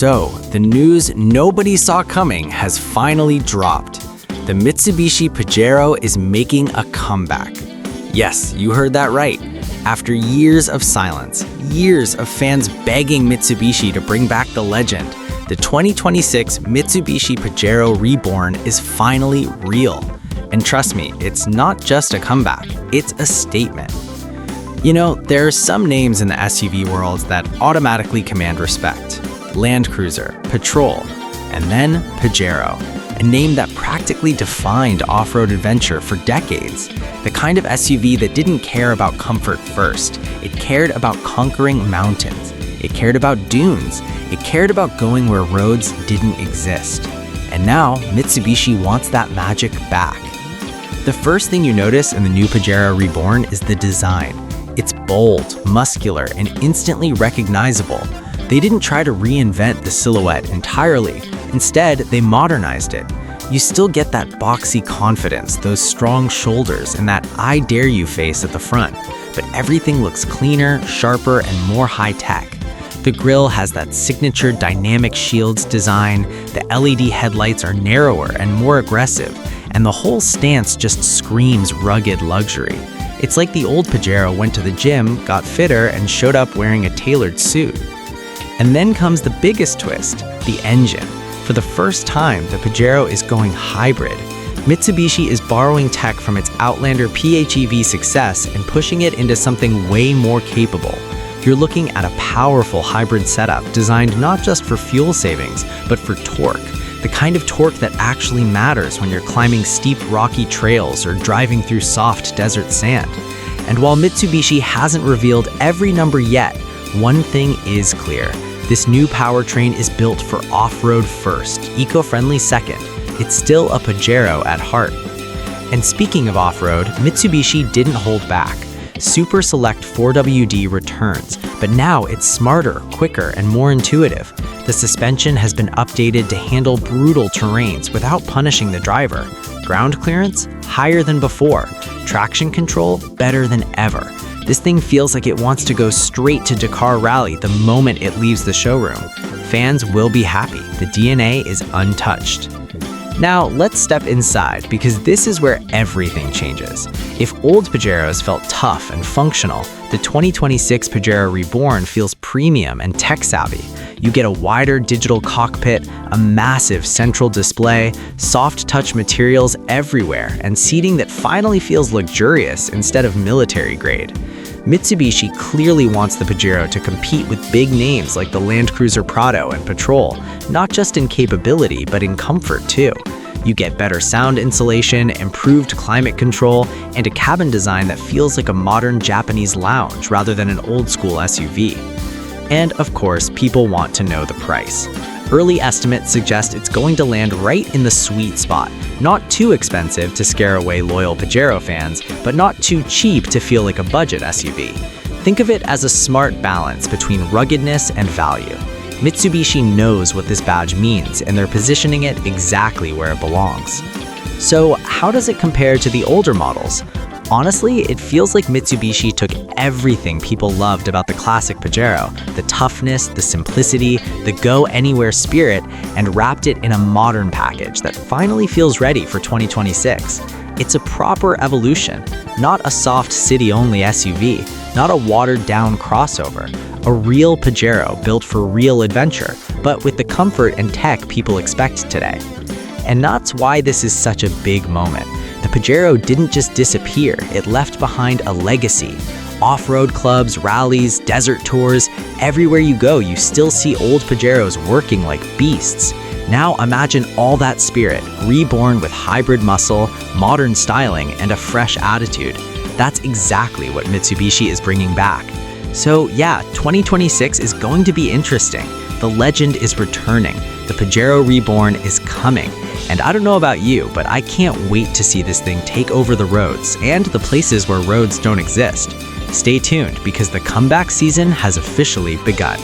So, the news nobody saw coming has finally dropped. The Mitsubishi Pajero is making a comeback. Yes, you heard that right. After years of silence, years of fans begging Mitsubishi to bring back the legend, the 2026 Mitsubishi Pajero Reborn is finally real. And trust me, it's not just a comeback, it's a statement. You know, there are some names in the SUV world that automatically command respect. Land Cruiser, Patrol, and then Pajero, a name that practically defined off-road adventure for decades. The kind of SUV that didn't care about comfort first. It cared about conquering mountains. It cared about dunes. It cared about going where roads didn't exist. And now, Mitsubishi wants that magic back. The first thing you notice in the new Pajero Reborn is the design. It's bold, muscular, and instantly recognizable. They didn't try to reinvent the silhouette entirely. Instead, they modernized it. You still get that boxy confidence, those strong shoulders, and that I dare you face at the front. But everything looks cleaner, sharper, and more high-tech. The grille has that signature dynamic shields design, the LED headlights are narrower and more aggressive, and the whole stance just screams rugged luxury. It's like the old Pajero went to the gym, got fitter, and showed up wearing a tailored suit. And then comes the biggest twist, the engine. For the first time, the Pajero is going hybrid. Mitsubishi is borrowing tech from its Outlander PHEV success and pushing it into something way more capable. You're looking at a powerful hybrid setup designed not just for fuel savings, but for torque. The kind of torque that actually matters when you're climbing steep rocky trails or driving through soft desert sand. And while Mitsubishi hasn't revealed every number yet, one thing is clear. This new powertrain is built for off-road first, eco-friendly second. It's still a Pajero at heart. And speaking of off-road, Mitsubishi didn't hold back. Super Select 4WD returns, but now it's smarter, quicker, and more intuitive. The suspension has been updated to handle brutal terrains without punishing the driver. Ground clearance? Higher than before. Traction control? Better than ever. This thing feels like it wants to go straight to Dakar Rally the moment it leaves the showroom. Fans will be happy. The DNA is untouched. Now, let's step inside because this is where everything changes. If old Pajeros felt tough and functional, the 2026 Pajero Reborn feels premium and tech-savvy. You get a wider digital cockpit, a massive central display, soft touch materials everywhere, and seating that finally feels luxurious instead of military grade. Mitsubishi clearly wants the Pajero to compete with big names like the Land Cruiser Prado and Patrol, not just in capability, but in comfort too. You get better sound insulation, improved climate control, and a cabin design that feels like a modern Japanese lounge rather than an old-school SUV. And of course, people want to know the price. Early estimates suggest it's going to land right in the sweet spot. Not too expensive to scare away loyal Pajero fans, but not too cheap to feel like a budget SUV. Think of it as a smart balance between ruggedness and value. Mitsubishi knows what this badge means, and they're positioning it exactly where it belongs. So, how does it compare to the older models? Honestly, it feels like Mitsubishi took everything people loved about the classic Pajero, the toughness, the simplicity, the go-anywhere spirit, and wrapped it in a modern package that finally feels ready for 2026. It's a proper evolution, not a soft city-only SUV, not a watered-down crossover, a real Pajero built for real adventure, but with the comfort and tech people expect today. And that's why this is such a big moment. The Pajero didn't just disappear, it left behind a legacy. Off-road clubs, rallies, desert tours, everywhere you go, you still see old Pajeros working like beasts. Now imagine all that spirit, reborn with hybrid muscle, modern styling, and a fresh attitude. That's exactly what Mitsubishi is bringing back. So yeah, 2026 is going to be interesting. The legend is returning. The Pajero Reborn is coming. And I don't know about you, but I can't wait to see this thing take over the roads and the places where roads don't exist. Stay tuned because the comeback season has officially begun.